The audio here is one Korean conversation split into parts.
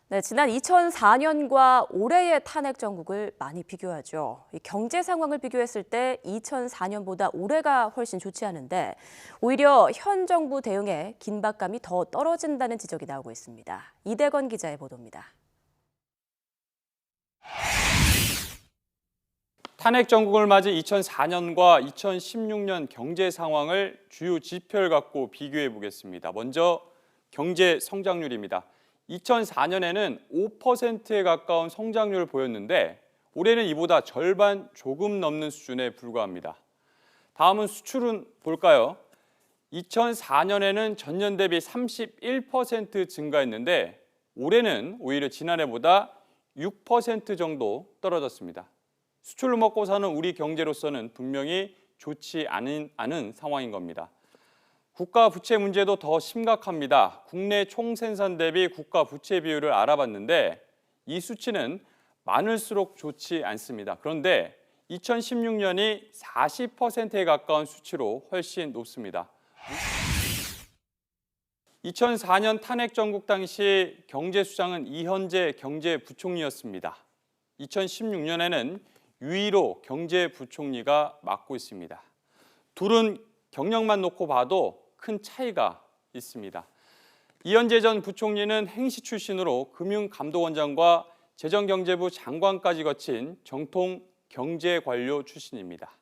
네, 지난 2004년과 올해의 탄핵 정국을 많이 비교하죠. 이 경제 상황을 비교했을 때 2004년보다 올해가 훨씬 좋지 않은데 오히려 현 정부 대응에 긴박감이 더 떨어진다는 지적이 나오고 있습니다. 이대건 기자의 보도입니다. 탄핵 정국을 맞은 2004년과 2016년 경제 상황을 주요 지표를 갖고 비교해 보겠습니다. 먼저 경제 성장률입니다. 2004년에는 5%에 가까운 성장률을 보였는데 올해는 이보다 절반 조금 넘는 수준에 불과합니다. 다음은 수출은 볼까요? 2004년에는 전년 대비 31% 증가했는데 올해는 오히려 지난해보다 6% 정도 떨어졌습니다. 수출로 먹고 사는 우리 경제로서는 분명히 좋지 않은 상황인 겁니다. 국가 부채 문제도 더 심각합니다. 국내 총생산 대비 국가 부채 비율을 알아봤는데 이 수치는 많을수록 좋지 않습니다. 그런데 2016년이 40%에 가까운 수치로 훨씬 높습니다. 2004년 탄핵 정국 당시 경제수장은 이현재 경제부총리였습니다. 2016년에는 유일호 경제부총리가 맡고 있습니다. 둘은 경력만 놓고 봐도 큰 차이가 있습니다. 이현재 전 부총리는 행시 출신으로 금융감독원장과 재정경제부 장관까지 거친 정통 경제관료 출신입니다.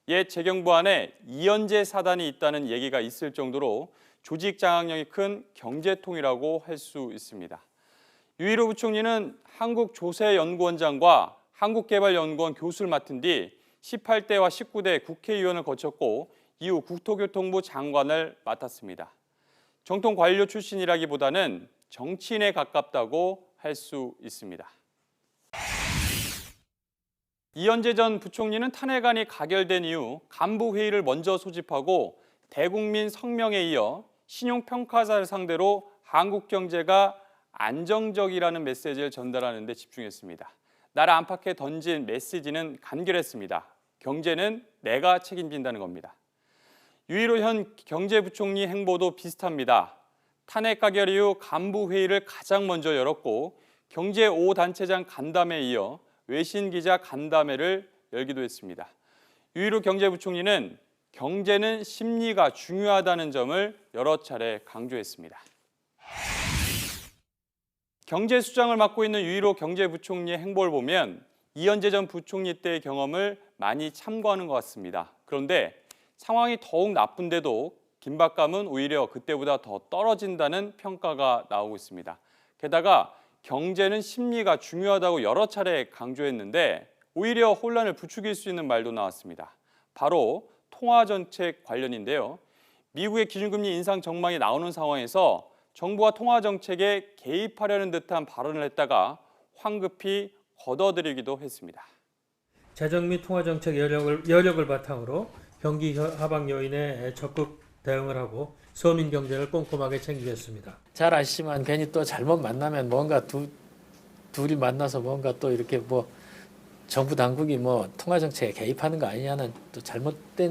옛 재경부 안에 이현재 사단이 있다는 얘기가 있을 정도로 조직 장악력이 큰 경제통이라고 할 수 있습니다. 유일호 부총리는 한국조세연구원장과 한국개발연구원 교수를 맡은 뒤 18대와 19대 국회의원을 거쳤고 이후 국토교통부 장관을 맡았습니다. 정통 관료 출신이라기보다는 정치인에 가깝다고 할 수 있습니다. 이현재 전 부총리는 탄핵안이 가결된 이후 간부회의를 먼저 소집하고 대국민 성명에 이어 신용평가사를 상대로 한국 경제가 안정적이라는 메시지를 전달하는 데 집중했습니다. 나라 안팎에 던진 메시지는 간결했습니다. 경제는 내가 책임진다는 겁니다. 유일호 현 경제부총리 행보도 비슷합니다. 탄핵 가결 이후 간부회의를 가장 먼저 열었고 경제 5단체장 간담회에 이어 외신기자 간담회를 열기도 했습니다. 유일호 경제부총리는 경제는 심리가 중요하다는 점을 여러 차례 강조했습니다. 경제수장을 맡고 있는 유일호 경제부총리의 행보를 보면 이현재 전 부총리 때의 경험을 많이 참고하는 것 같습니다. 그런데 상황이 더욱 나쁜데도 긴박감은 오히려 그때보다 더 떨어진다는 평가가 나오고 있습니다. 게다가 경제는 심리가 중요하다고 여러 차례 강조했는데 오히려 혼란을 부추길 수 있는 말도 나왔습니다. 바로 통화정책 관련인데요. 미국의 기준금리 인상 전망이 나오는 상황에서 정부가 통화정책에 개입하려는 듯한 발언을 했다가 황급히 걷어들이기도 했습니다. 재정 및 통화정책 여력을 바탕으로 경기 하방 요인에 적극 대응을 하고 서민 경제를 꼼꼼하게 챙기겠습니다. 잘 아시지만 괜히 또 잘못 만나면 뭔가 둘이 만나서 뭔가 또 이렇게 뭐 정부 당국이 뭐 통화정책에 개입하는 거 아니냐는 또 잘못된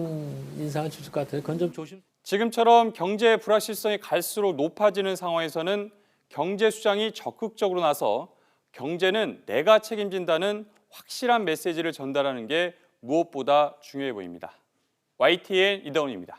인상을 줄 것 같아요. 그건 좀 조심. 지금처럼 경제 불확실성이 갈수록 높아지는 상황에서는 경제수장이 적극적으로 나서 경제는 내가 책임진다는 확실한 메시지를 전달하는 게 무엇보다 중요해 보입니다. YTN 이다운입니다.